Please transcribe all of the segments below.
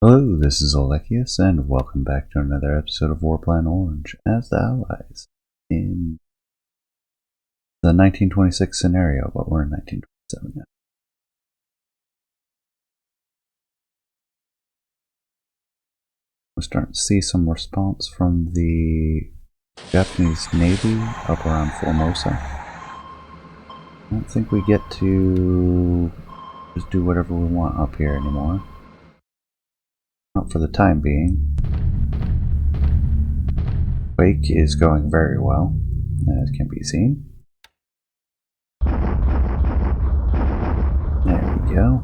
Hello, this is Alekius, and welcome back to another episode of Warplan Orange as the Allies in the 1926 scenario, but we're in 1927 now. We're starting to see some response from the Japanese Navy up around Formosa. I don't think we get to just do whatever we want up here anymore. Not for the time being. Wake is going very well, as can be seen. There we go.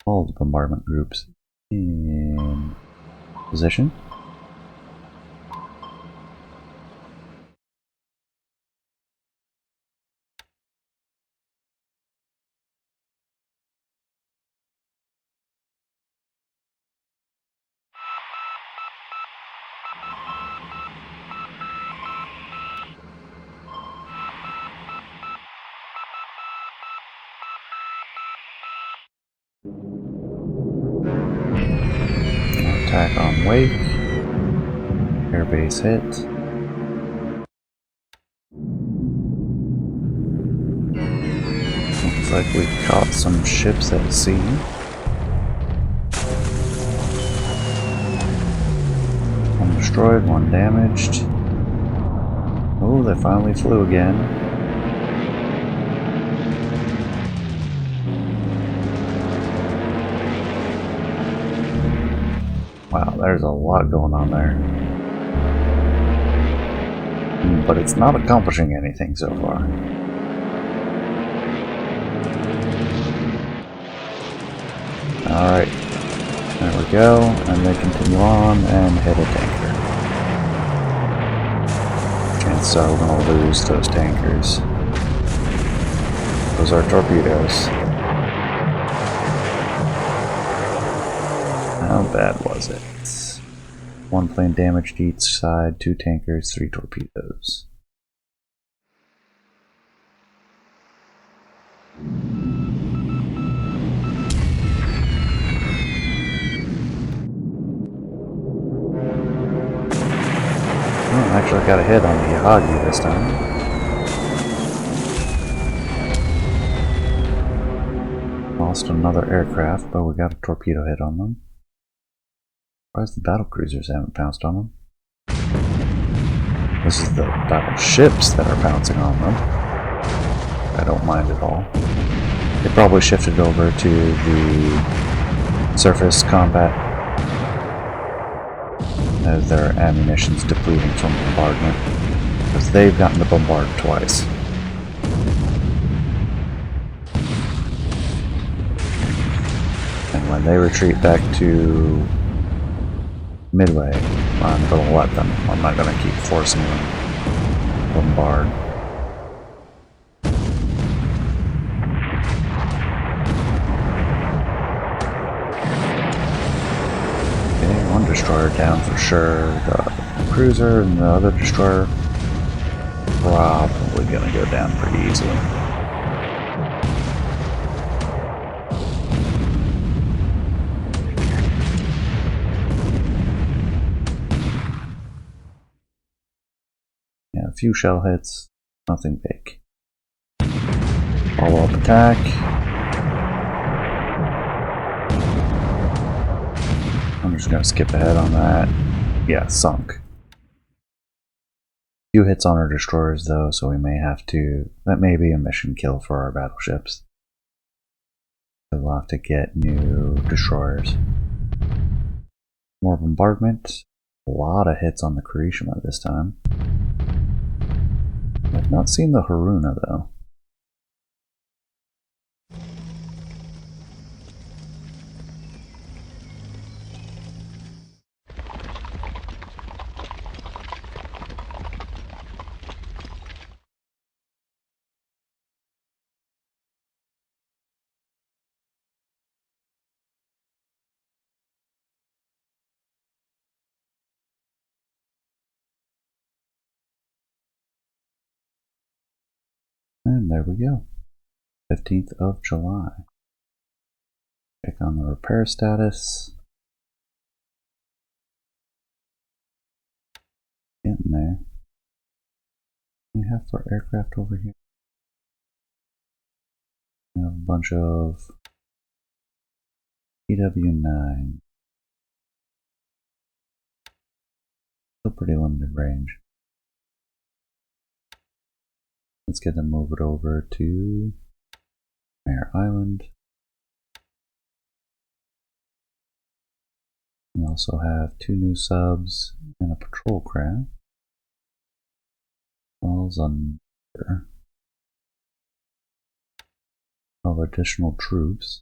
All the bombardment groups in position. Attack on Wake. Airbase hit. Looks like we caught some ships at sea. One destroyed, one damaged. Oh, they finally flew again. Wow, there's a lot going on there. But it's not accomplishing anything so far. Alright, there we go, and they continue on and hit a tanker. Chances are we're going to lose those tankers. Those are torpedoes. How bad was it? One plane damaged each side, 2 tankers, 3 torpedoes. Oh, actually got a hit on the Yahagi this time. Lost another aircraft, but we got a torpedo hit on them. Surprised the battle cruisers haven't pounced on them. This is the battleships that are pouncing on them. I don't mind at all. They probably shifted over to the surface combat as their ammunition's depleting from bombardment, because they've gotten to bombard twice. And when they retreat back to Midway, I'm going to let them. I'm not going to keep forcing them to bombard. Okay, one destroyer down for sure. The cruiser and the other destroyer probably going to go down pretty easily. A few shell hits, nothing big. Follow-up attack. I'm just going to skip ahead on that. Yeah, sunk. Few hits on our destroyers though, so we may have to... That may be a mission kill for our battleships. We'll have to get new destroyers. More bombardment. A lot of hits on the Kirishima this time. I've not seen the Haruna though. And there we go. 15th of July. Check on the repair status. Getting there. What do we have for aircraft over here? We have a bunch of PW9. Still pretty limited range. Let's get them moved over to Mare Island. We also have 2 new subs and a patrol craft. Falls under of additional troops.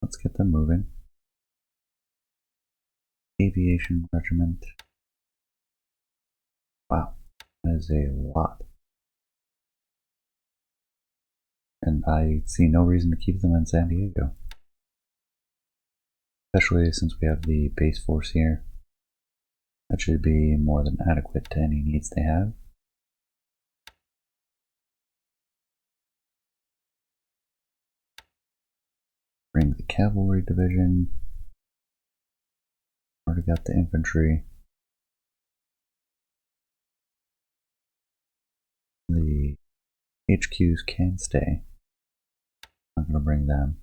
Let's get them moving. Aviation Regiment. Wow, that is a lot. And I see no reason to keep them in San Diego. Especially since we have the base force here. That should be more than adequate to any needs they have. Bring the cavalry division. Already got the infantry. The HQs can stay. I'm going to bring them.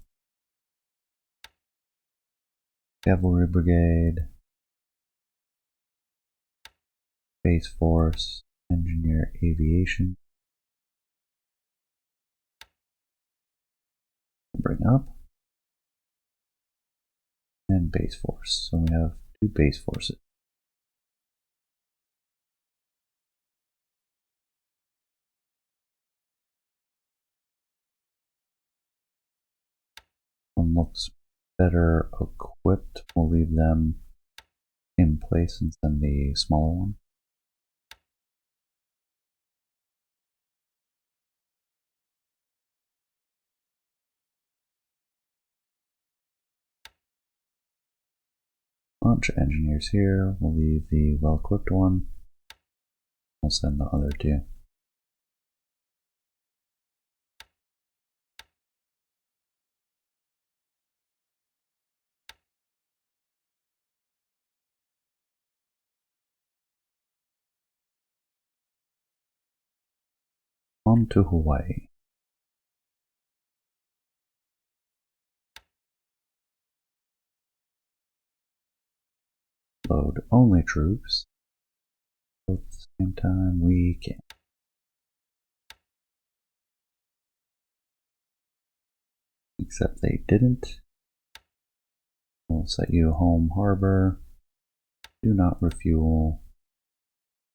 Cavalry brigade. Base force. Engineer aviation. Bring up. And base force. So we have 2 base forces. One looks better equipped. We'll leave them in place and send the smaller one. Bunch of engineers here. We'll leave the well-equipped one. We'll send the other 2. On to Hawaii. Load only troops. At the same time we can. Except they didn't. We'll set you home harbor. Do not refuel.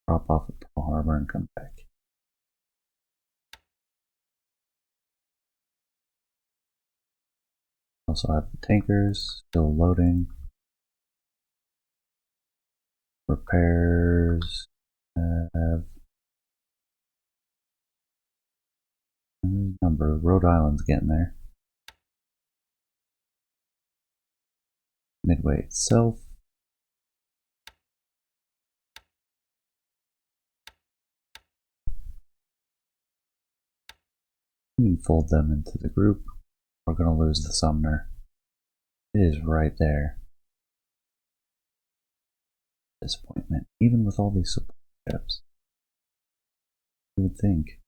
Drop off at Pearl Harbor and come back. Also have the tankers still loading. Repairs have a number. Rhode Island's getting there. Midway itself. We can fold them into the group. We're going to lose the Sumner. It is right there. Disappointment, even with all these support ships. You would think.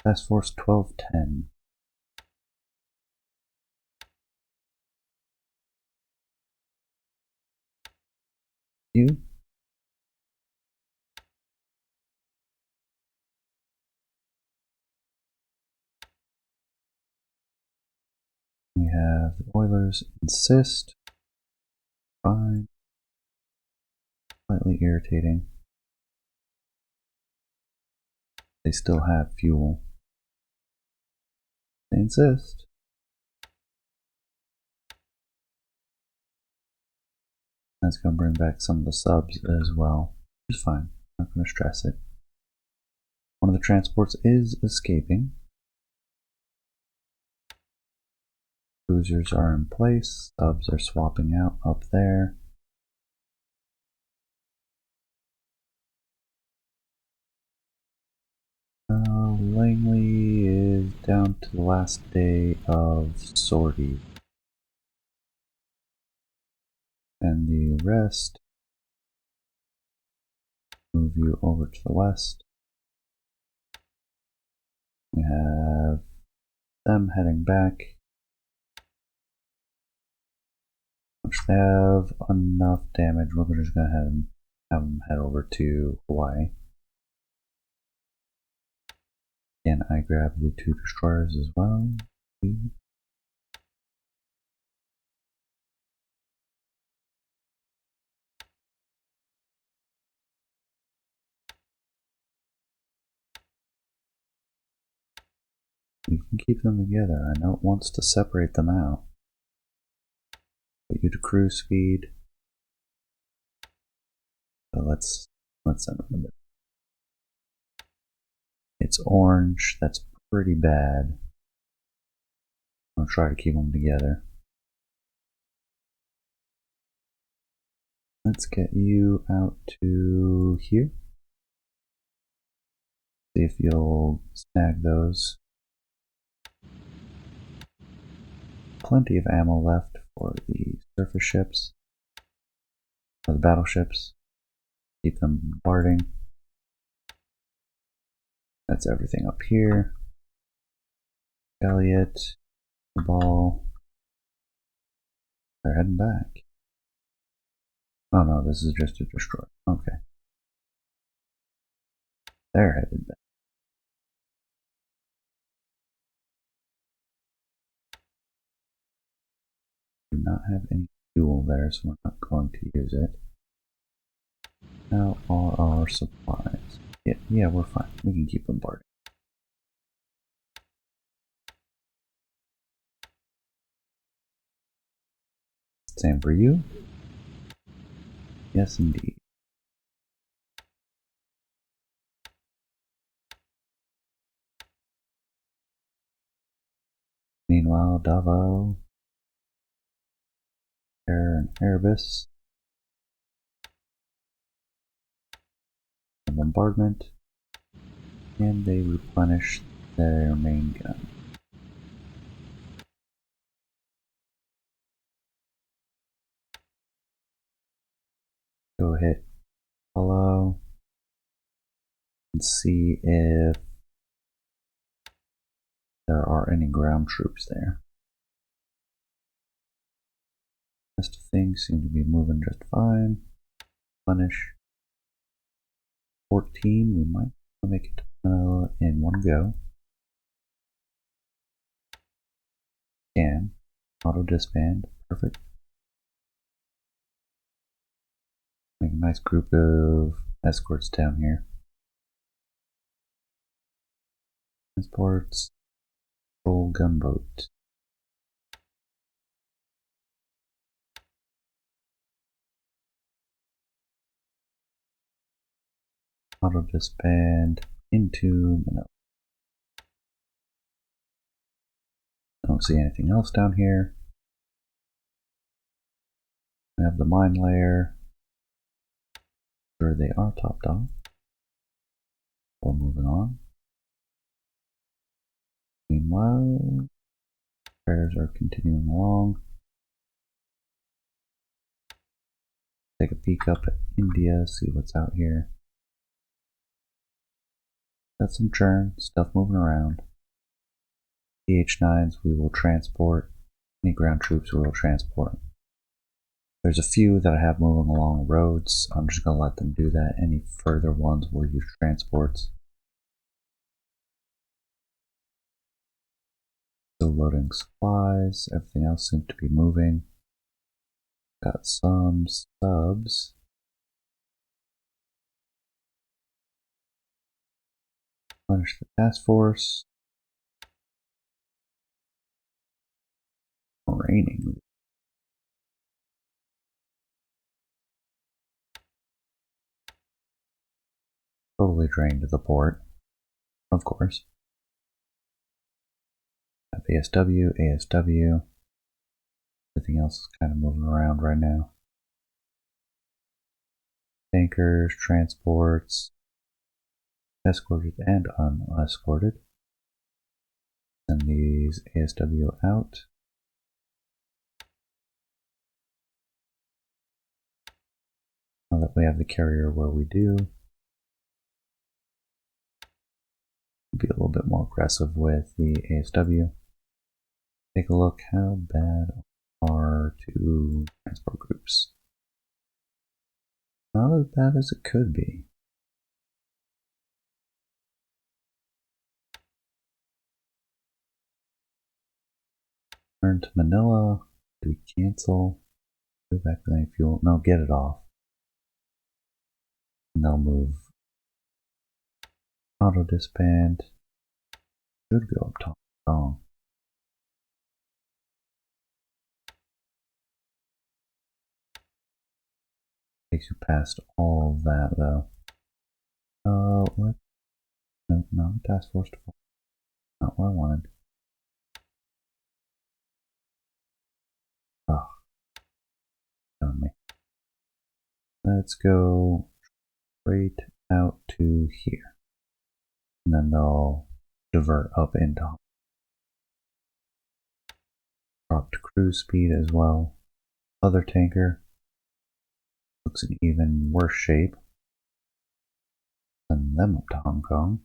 Task Force 1210. You? We have the Oilers insist. Fine. Slightly irritating. They still have fuel. They insist. That's going to bring back some of the subs as well. It's fine. I'm not going to stress it. One of the transports is escaping. cruisers are in place. Subs are swapping out up there. Langley is down to the last day of sortie. And the rest move you over to the west. We have them heading back. Which they have enough damage. We're just going to have them head over to Hawaii. Again, I grab the 2 destroyers as well. We can keep them together. I know it wants to separate them out. Put you to cruise speed. So let's send them a bit. It's orange. That's pretty bad. I'll try to keep them together. Let's get you out to here. See if you'll snag those. Plenty of ammo left for the surface ships, or the battleships. Keep them bombarding. That's everything up here. Elliot, the ball. They're heading back. Oh no, this is just a destroyer. Okay. They're headed back. Do not have any fuel there, so we're not going to use it. Now are our supplies. Yeah, we're fine. We can keep bombarding. Same for you. Yes, indeed. Meanwhile, Davao, Air and Erebus. Bombardment. And they replenish their main gun. Go hit Apollo and see if there are any ground troops there. The rest of things seem to be moving just fine. Replenish. 14, we might make it in one go. Can. Auto disband. Perfect. Make a nice group of escorts down here. Transports. Patrol gunboat. Auto disband into Manila. Don't see anything else down here. We have the mine layer. Sure, they are topped off. We're moving on. Meanwhile, prayers are continuing along. Take a peek up at India, see what's out here. Got some churn, stuff moving around. PH9s we will transport. Any ground troops we will transport. There's a few that I have moving along roads. I'm just going to let them do that. Any further ones will use transports. Still loading supplies. Everything else seems to be moving. Got some subs. Finish the task force. Raining. Totally drained the port, of course. ASW, ASW. Everything else is kind of moving around right now. Tankers, transports, escorted and unescorted. Send these ASW out. Now that we have the carrier where we do, be a little bit more aggressive with the ASW. Take a look, how bad are 2 transport groups? Not as bad as it could be. Turn to Manila. Do we cancel? Go back to any fuel? No, get it off. And they'll move. Auto disband. Should go up to Hong Kong. Takes you past all of that though. What? No, not the task force. Not what I wanted. Oh, on me. Let's go straight out to here. And then they'll divert up into Hong Kong. Dropped cruise speed as well. Other tanker looks in even worse shape. Send them up to Hong Kong.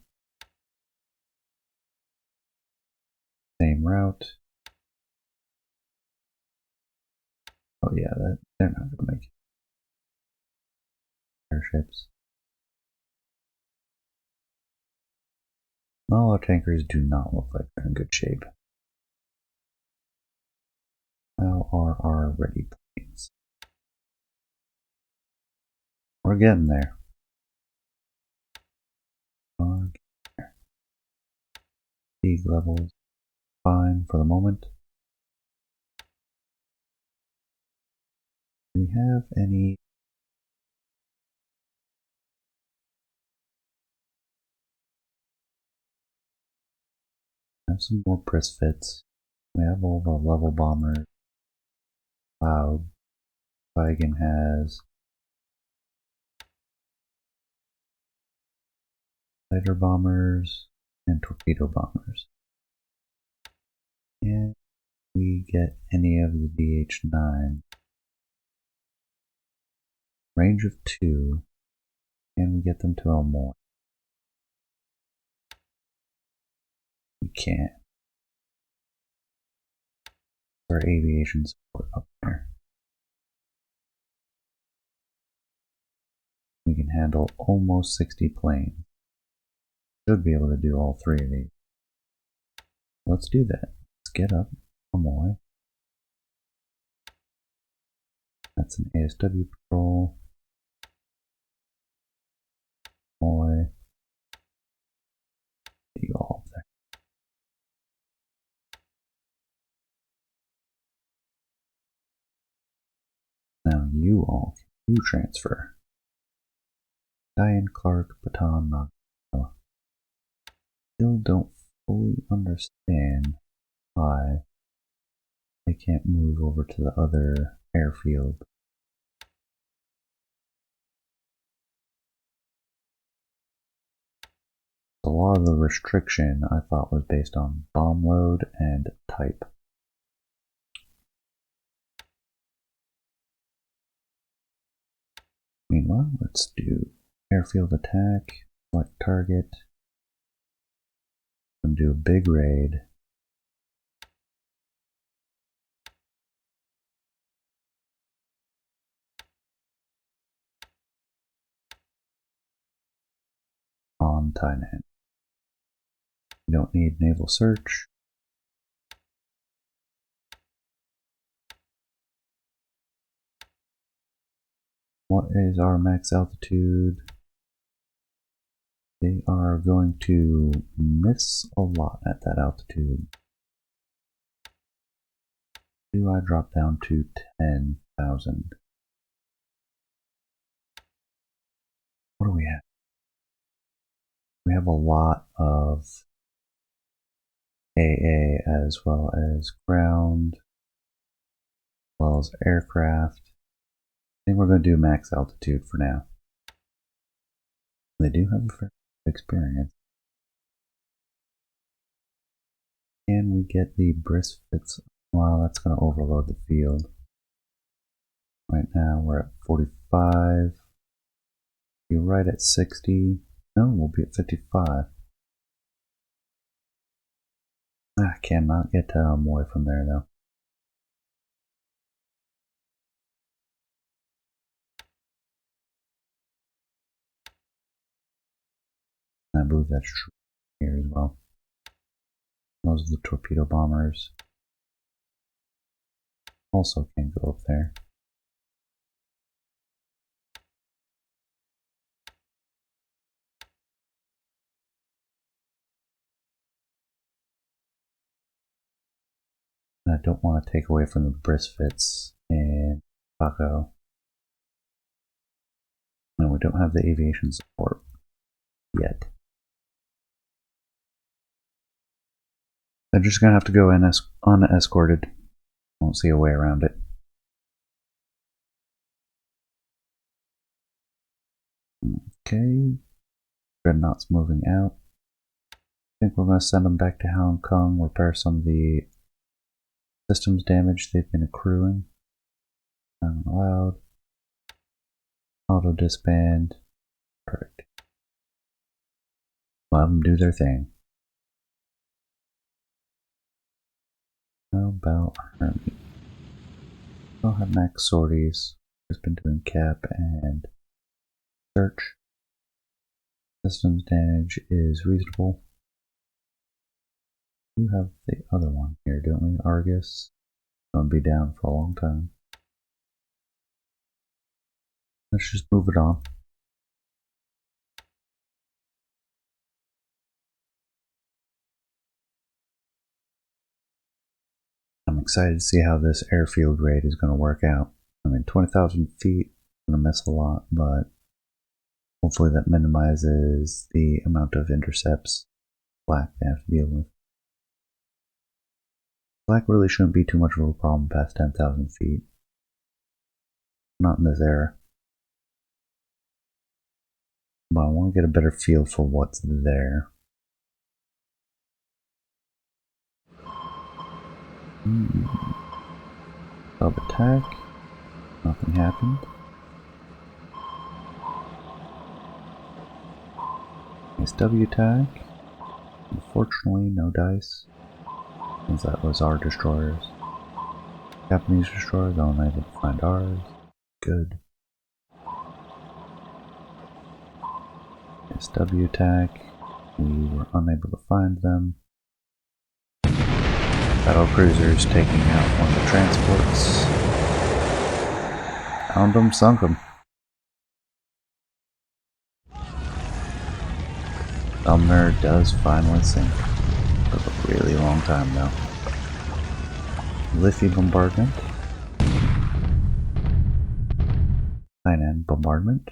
Same route. Oh yeah, they're not going to make it. Airships. All our tankers do not look like they're in good shape. How are our ready planes? We're getting there. Fatigue levels fine for the moment. Do we have any? Have some more press fits. We have all of our level bombers. Cloud. Wagon has fighter bombers and torpedo bombers. And we get any of the DH-9. Range of 2. Can we get them to Elmore? We can't. Our aviation support up there. We can handle almost 60 planes. Should be able to do all 3 of these. Let's do that. Let's get up. Amoy. That's an ASW patrol. Amoy. You all up there. Now you all can transfer. Diane Clark, Baton, Nagano. Still don't fully understand why they can't move over to the other airfield. A lot of the restriction I thought was based on bomb load and type. Meanwhile, let's do airfield attack, select target, and do a big raid. On Tainan. We don't need naval search. What is our max altitude? They are going to miss a lot at that altitude. Do I drop down to 10,000? What do we have? We have a lot of AA as well as ground. well as aircraft. I think we're going to do max altitude for now. They do have a fair experience. Can we get the Brisfits? Wow, that's going to overload the field. Right now we're at 45. Be right at 60. No, we'll be at 55. I cannot get to Amoy from there though. I believe that's true here as well. Those are the torpedo bombers. Also can go up there. And I don't want to take away from the Brisfits and Paco. No, we don't have the aviation support yet. They're just going to have to go in unescorted. Won't see a way around it. Okay. Dreadnought's moving out. I think we're going to send them back to Hong Kong, repair some of the systems damage they've been accruing. Allowed. Auto disband. Perfect. Let them do their thing. How about Hermes? We'll have max sorties. Just been doing cap and search. Systems damage is reasonable. We have the other one here, don't we? Argus. Gonna be down for a long time. Let's just move it on. I'm excited to see how this airfield raid is going to work out. I mean, 20,000 feet, I'm going to miss a lot, but hopefully that minimizes the amount of intercepts Black they have to deal with. Black really shouldn't be too much of a problem past 10,000 feet. Not in this era. But I want to get a better feel for what's there. Sub attack. Nothing happened. Nice W attack. Unfortunately, no dice. Since that was our destroyers. Japanese destroyers, unable to find ours. Good. Nice W attack. We were unable to find them. Battle cruisers taking out one of the transports. Found them, sunk them. Sumner does finally sink. Took a really long time though. Liffey bombardment. Hainan bombardment.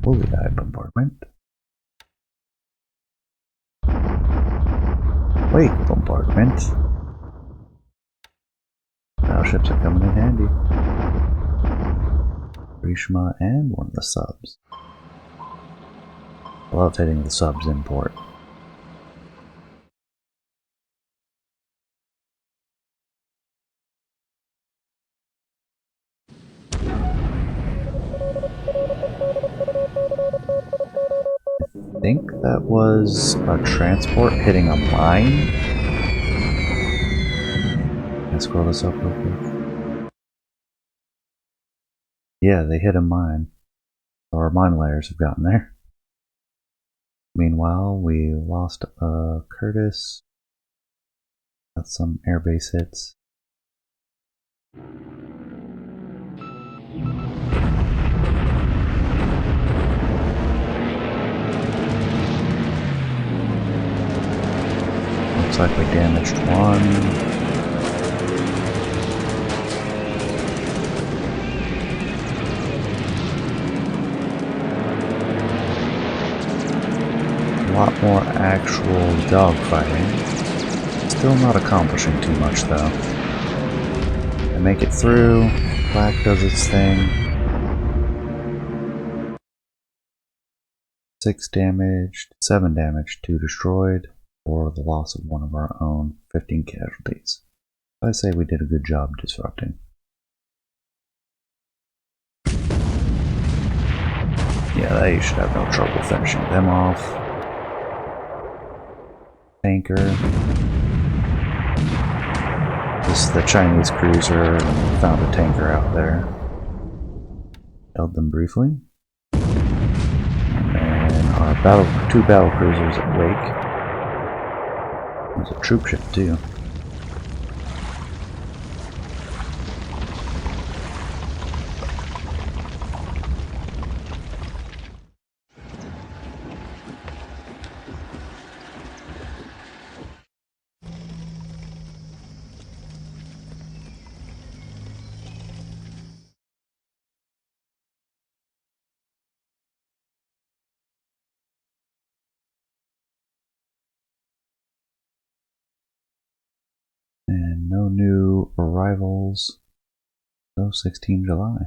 Woolly Eye bombardment. Wake bombardment. Battleships are coming in handy. Rishima and one of the subs. I love hitting the subs in port. I think that was a transport hitting a mine. Can I scroll this up real quick? Yeah, they hit a mine. Our mine layers have gotten there. Meanwhile, we lost Curtis. Got some airbase hits. Looks like we damaged one. A lot more actual dogfighting. Still not accomplishing too much though. I make it through, Black does its thing. 6 damage, 7 damage, 2 destroyed, or the loss of one of our own, 15 casualties. I say we did a good job disrupting. Yeah, they should have no trouble finishing them off. Tanker. This is the Chinese cruiser, and we found a tanker out there. Held them briefly. And our 2 battle cruisers at Wake. There's a troop ship too. And no new arrivals. So 16 July.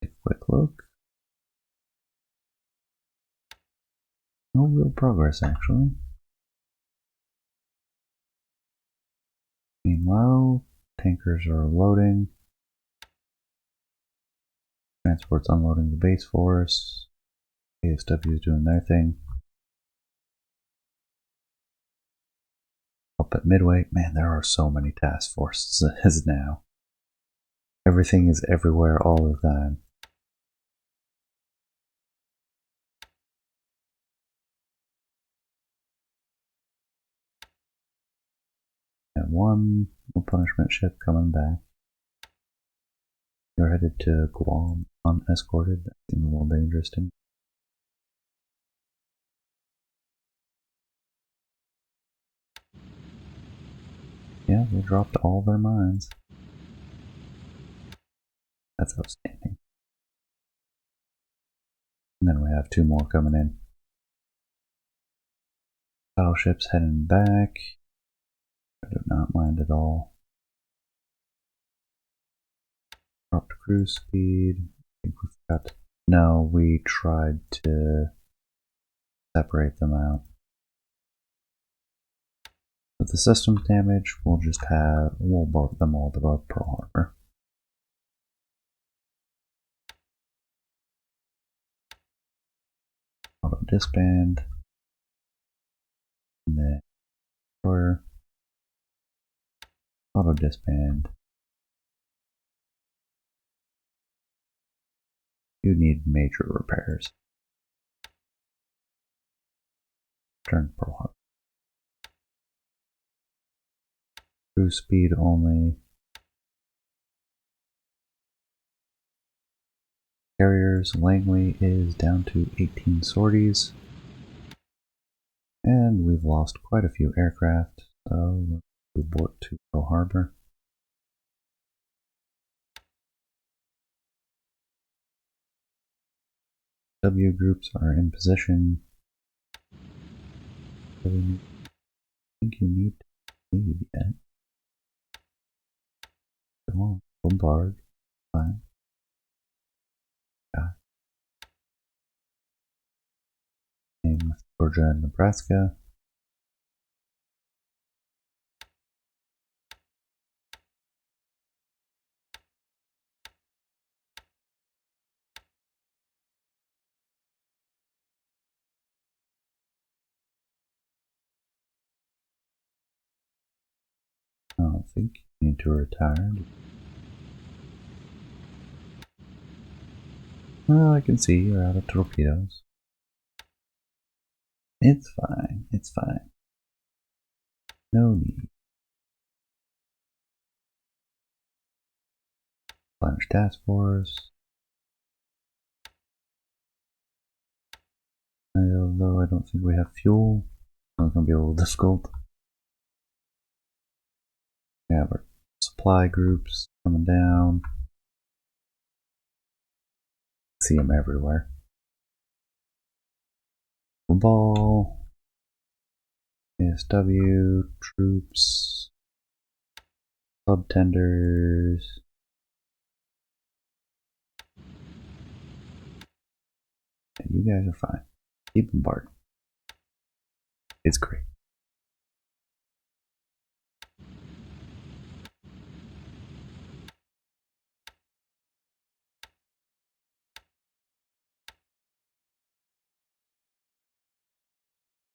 Take a quick look. No real progress actually. Meanwhile, tankers are loading. Transport's unloading the base force. ASW is doing their thing. Up at Midway, man, there are so many task forces now. Everything is everywhere all the time. And one punishment ship coming back. You're headed to Guam unescorted. That seems a little dangerous to me. Yeah, they dropped all their mines. That's outstanding. And then we have 2 more coming in. Battleships heading back. I do not mind at all. Dropped cruise speed. I think we forgot. No, we tried to separate them out. With the systems damage, we'll board them all above Pearl Harbor. Auto disband. And then destroyer. Auto disband. You need major repairs. Turn Pearl Harbor. Cruise speed only. Carriers, Langley is down to 18 sorties. And we've lost quite a few aircraft, so let's report to Pearl Harbor. W groups are in position. I think you need to leave yet. Come on, bombard. Fine. Got name Georgia and Nebraska. I don't think you need to retire. Well, I can see you're out of torpedoes. It's fine, it's fine. No need. Plunge task force. Although I don't think we have fuel, it's going to be a little difficult. We have our supply groups coming down. See them everywhere. Ball. ASW, troops, club tenders. You guys are fine. Keep bombarding. It's great.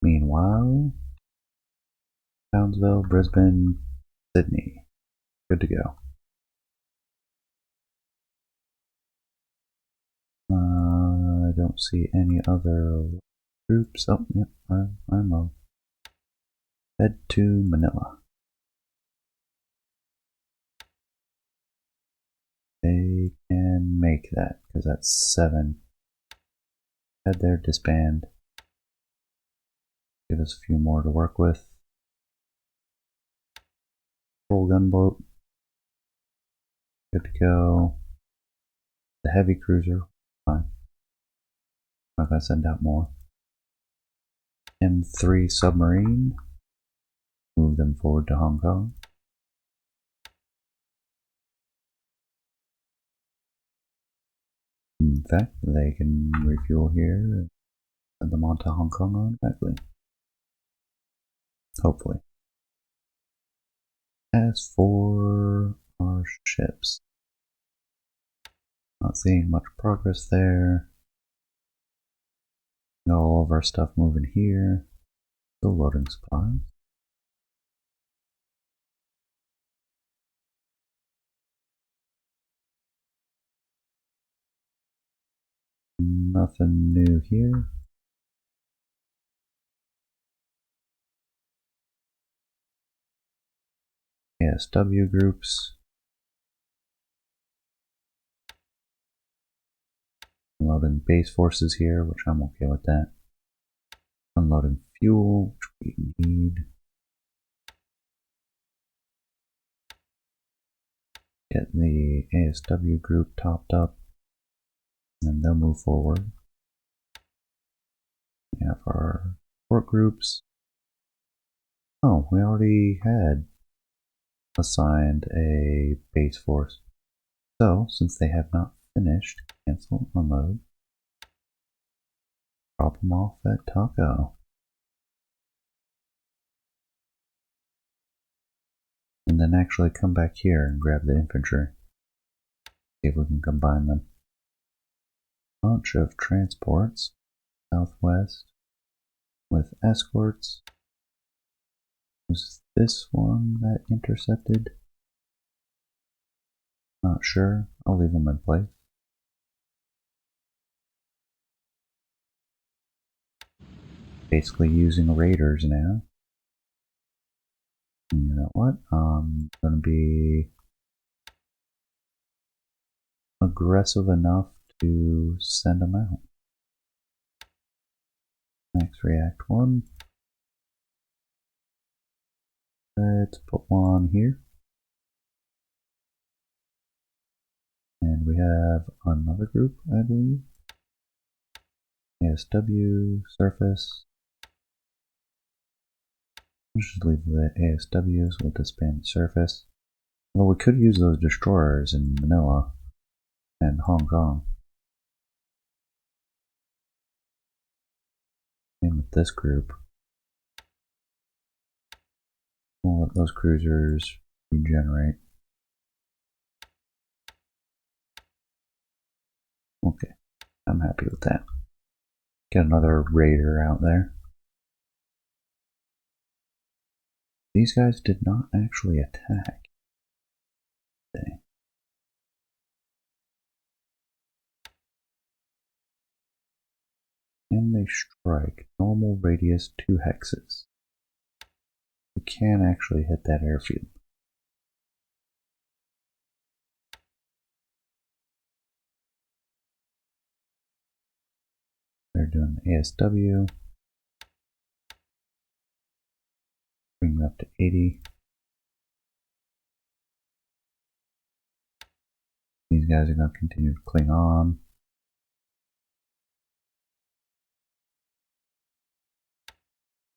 Meanwhile, Townsville, Brisbane, Sydney. Good to go. I don't see any other groups. Oh, yep, I'm on. Head to Manila. They can make that, because that's 7. Head there, disband. Give us a few more to work with. Full gunboat. Good to go. The heavy cruiser. Fine. Not gonna send out more. M3 submarine. Move them forward to Hong Kong. In fact, they can refuel here and send them on to Hong Kong automatically. Hopefully. As for our ships, not seeing much progress there. Got all of our stuff moving here. Still loading supplies. Nothing new here. ASW groups. Unloading base forces here, which I'm okay with that. Unloading fuel, which we need. Get the ASW group topped up, and they'll move forward. We have our support groups. Oh, we already had assigned a base force. So, since they have not finished, cancel, unload. Drop them off at Taco. And then actually come back here and grab the infantry. See if we can combine them. Bunch of transports. Southwest. With escorts. Was this one that intercepted? Not sure. I'll leave them in place. Basically using raiders now. And you know what? I'm going to be aggressive enough to send them out. Max React 1. Let's put one here. And we have another group, I believe. ASW, surface. Let's just leave the ASWs, we'll disband the surface. Although we could use those destroyers in Manila and Hong Kong. Same with this group. We'll let those cruisers regenerate. Okay, I'm happy with that. Get another raider out there. These guys did not actually attack. Can they strike? Normal radius 2 hexes. We can actually hit that airfield. They're doing the ASW. Bring it up to 80. These guys are going to continue to cling on.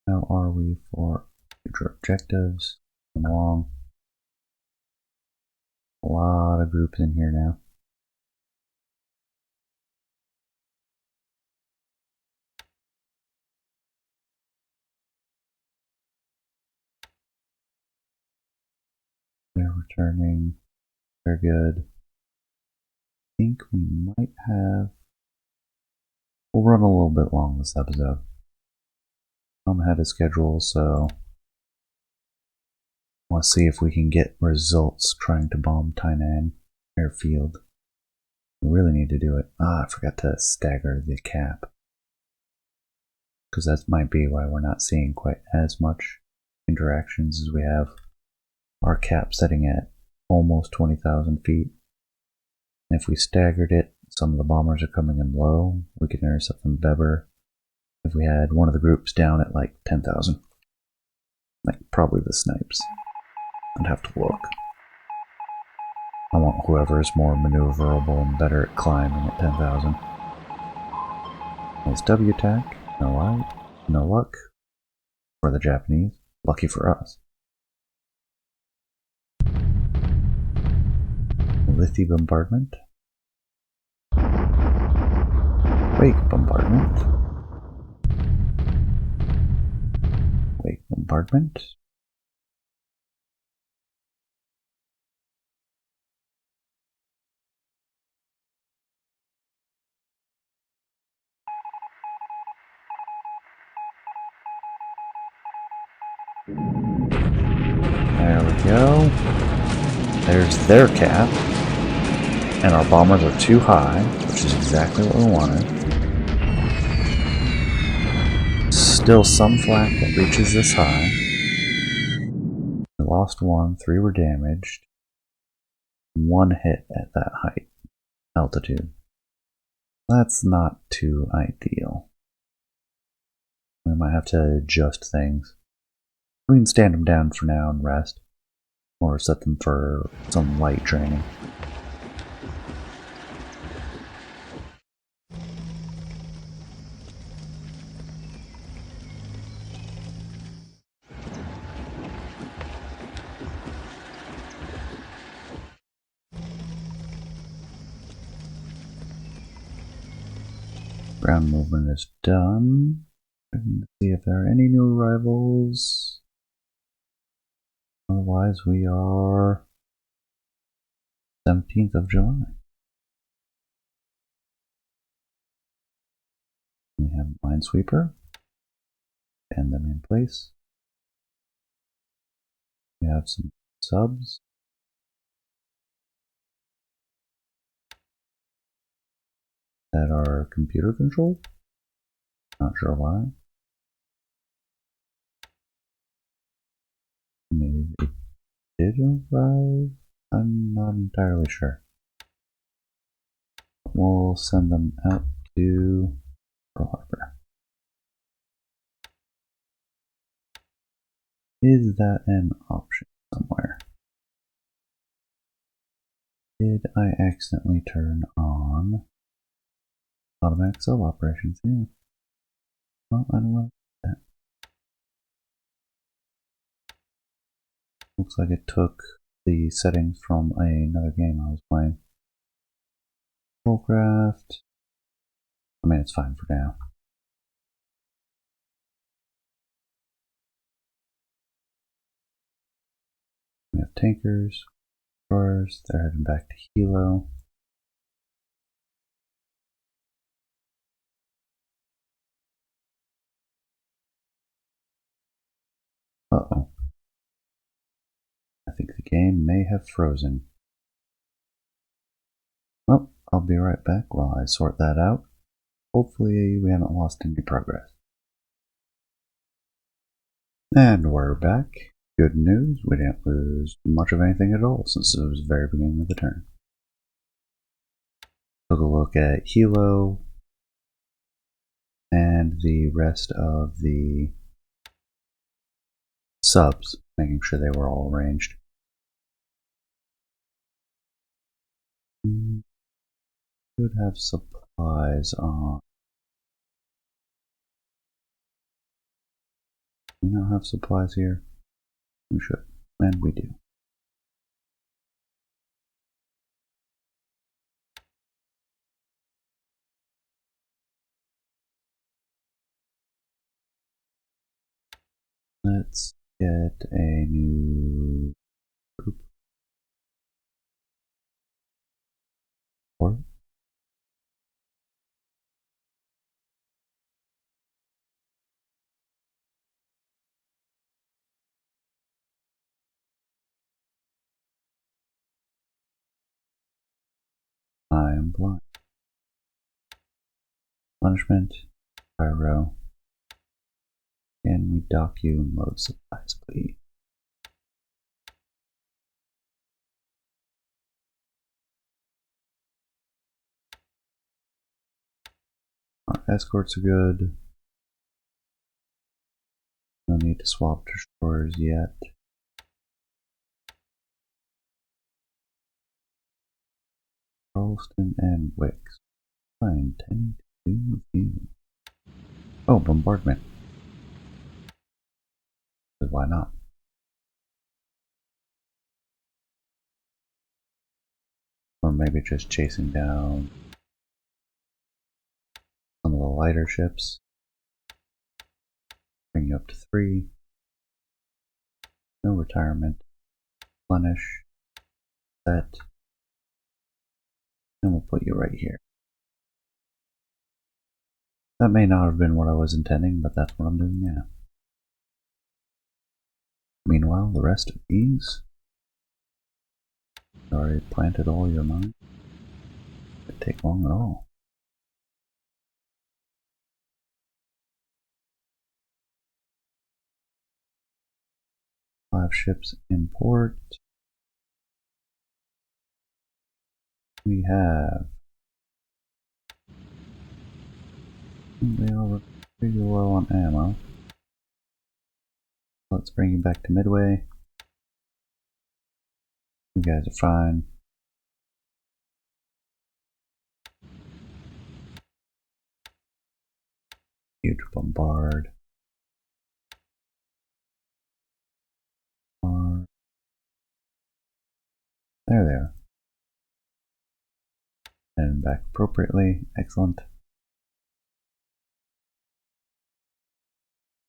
How are we for future objectives? Come along. A lot of groups in here now. They're returning. They're good. I think we might have... We'll run a little bit long this episode. I'm ahead of schedule, so... I want to see if we can get results trying to bomb Tainan Airfield. We really need to do it. I forgot to stagger the cap. Because that might be why we're not seeing quite as much interactions as we have. Our cap setting at almost 20,000 feet. And if we staggered it, some of the bombers are coming in low. We could intercept them better. If we had one of the groups down at like 10,000. Like probably the snipes. I'd have to look. I want whoever is more maneuverable and better at climbing at 10,000. Nice W attack. No light. No luck. For the Japanese. Lucky for us. Lithy bombardment. Wake bombardment. Wake bombardment. There we go. There's their cap. And our bombers are too high, which is exactly what we wanted. Still some flak that reaches this high. We lost one, 3 were damaged. 1 hit at that height, altitude. That's not too ideal. We might have to adjust things. We can stand them down for now and rest. Or set them for some light training. Ground movement is done. Let's see if there are any new arrivals. Otherwise, we are 17th of July. We have Minesweeper. And them in place. We have some subs. That are computer controlled. Not sure why. Maybe they did arrive? I'm not entirely sure. We'll send them out to Pearl Harbor. Is that an option somewhere? Did I accidentally turn on automatic sub operations? Yeah. Well, I don't know that. Looks like it took the settings from another game I was playing. Controlcraft. I mean, it's fine for now. We have tankers, destroyers. They're heading back to Hilo. Uh-oh. I think the game may have frozen. Well, I'll be right back while I sort that out. Hopefully we haven't lost any progress. And we're back. Good news, we didn't lose much of anything at all since it was the very beginning of the turn. Took a look at Hilo and the rest of the subs, making sure they were all arranged. Should have supplies on. we not have supplies here? We should, and we do. Let's get a new group. Or I am blind. Punishment, pyro. Can we dock you and load supplies, please? Our escorts are good. No need to swap destroyers yet. Charleston and Wicks. I intend to do with you. Oh, bombardment. But why not? Or maybe just chasing down some of the lighter ships. Bring you up to 3. No retirement. Replenish. Set. And we'll put you right here. That may not have been what I was intending, but that's what I'm doing now. Meanwhile, the rest of these already planted all your mines. It take long at all. Five ships in port. We have. They are pretty low on ammo. Let's bring you back to Midway. You guys are fine. Huge bombard. There they are. And back appropriately. Excellent.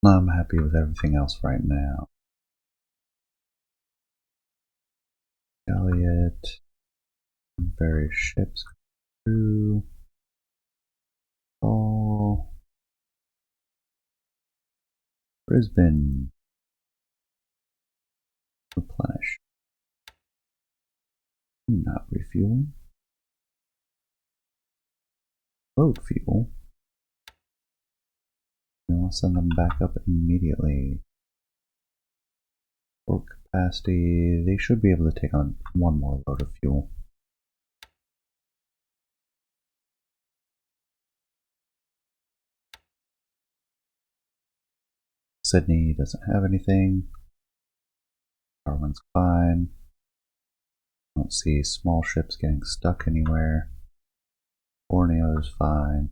I'm happy with everything else right now. Elliot. Various ships. Crew. All. Brisbane. Replenish. Not refuel. Load fuel. We'll send them back up immediately. For capacity, they should be able to take on one more load of fuel. Sydney doesn't have anything. Darwin's fine. Don't see small ships getting stuck anywhere. Borneo's fine.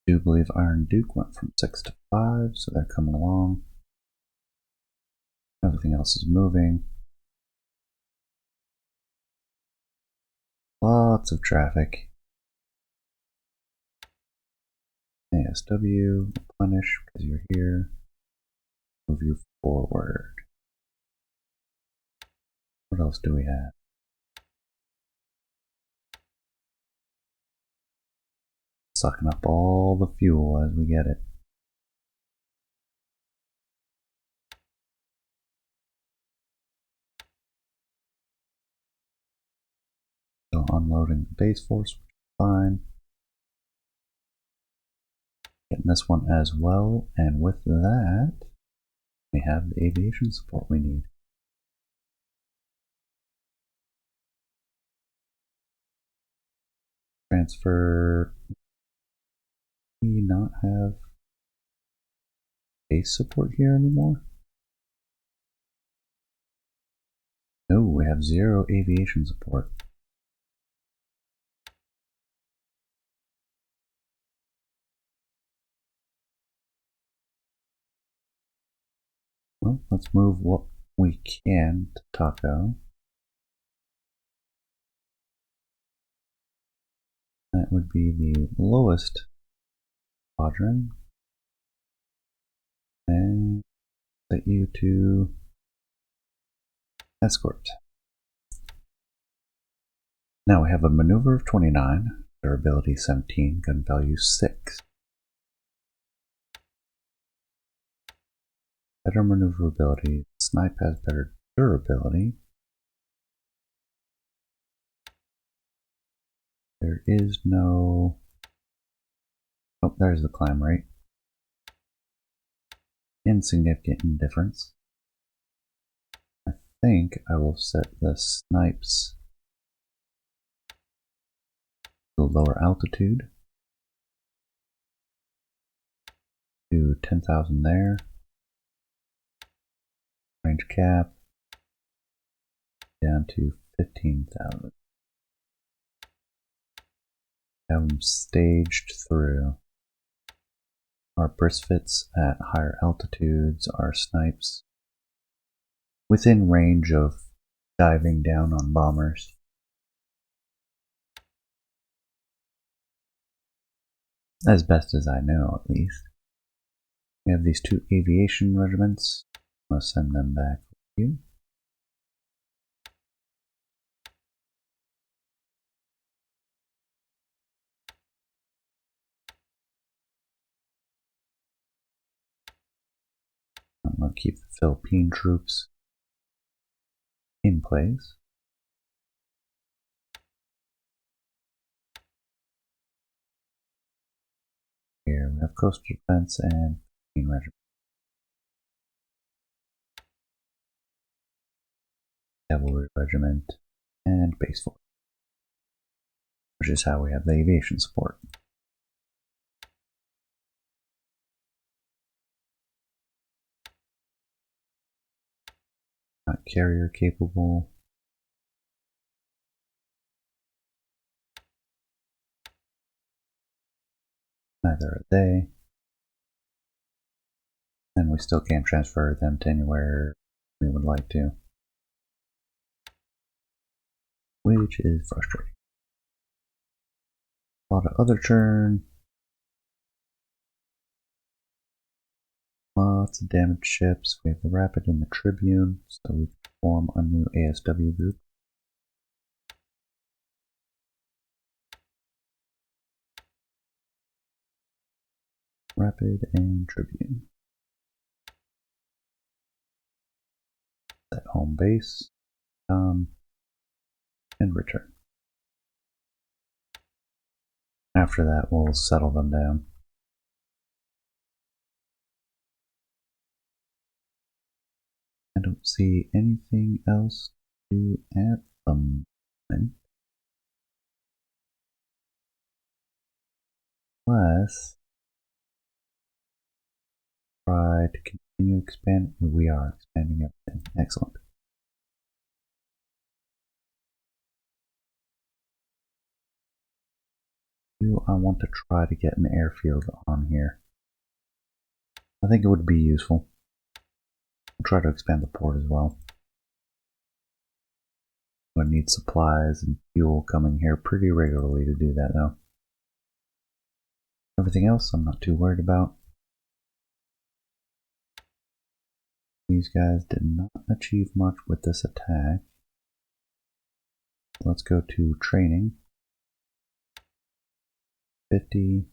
I do believe Iron Duke went from 6 to 5, so they're coming along. Everything else is moving. Lots of traffic. ASW, replenish because you're here. Move you forward. What else do we have? Sucking up all the fuel as we get it. Still unloading the base force, which is fine. Getting this one as well, and with that, we have the aviation support we need. Transfer. Do we not have base support here anymore? No, we have 0 aviation support. Well, let's move what we can to Taco. That would be the lowest quadrant. And set you to escort. Now we have a maneuver of 29, durability 17, gun value 6. Better maneuverability. Snipe has better durability. There is no... Oh, there's the climb rate. Insignificant indifference. I think I will set the snipes to lower altitude. To 10,000 there. Range cap. Down to 15,000. Have them staged through. Our brisfits at higher altitudes, our snipes within range of diving down on bombers. As best as I know, at least. We have these 2 aviation regiments. I'll send them back with you. I'm going to keep the Philippine troops in place. Here we have Coastal Defense and Philippine Regiment. Cavalry Regiment and Base Force, which is how we have the aviation support. Not carrier capable. Neither are they. And we still can't transfer them to anywhere we would like to. Which is frustrating. A lot of other churn. Lots of damaged ships. We have the Rapid and the Tribune, so we can form a new ASW group. Rapid and Tribune. Set home base, and return. After that, we'll settle them down. I don't see anything else to do at the moment. Let's try to continue expanding. We are expanding everything. Excellent. Do I want to try to get an airfield on here? I think it would be useful. I'll try to expand the port as well. I'm going to need supplies and fuel coming here pretty regularly to do that though. Everything else I'm not too worried about. These guys did not achieve much with this attack. Let's go to training. 50.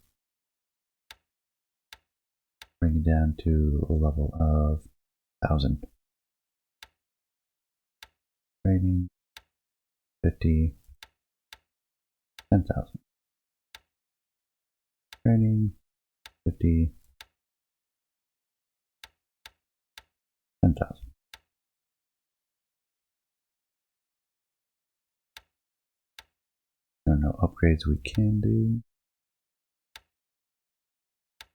Bring it down to a level of 1,000. Training. 50. 10,000. Training. 50. 10,000. There are no upgrades we can do.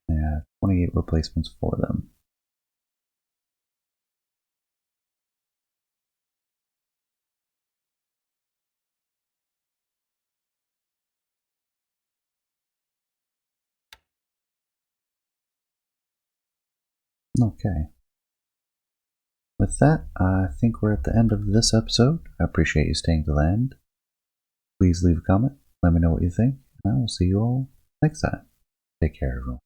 Yeah, 28 replacements for them. Okay. With that, I think we're at the end of this episode. I appreciate you staying to the end. Please leave a comment. Let me know what you think. And I will see you all next time. Take care, everyone.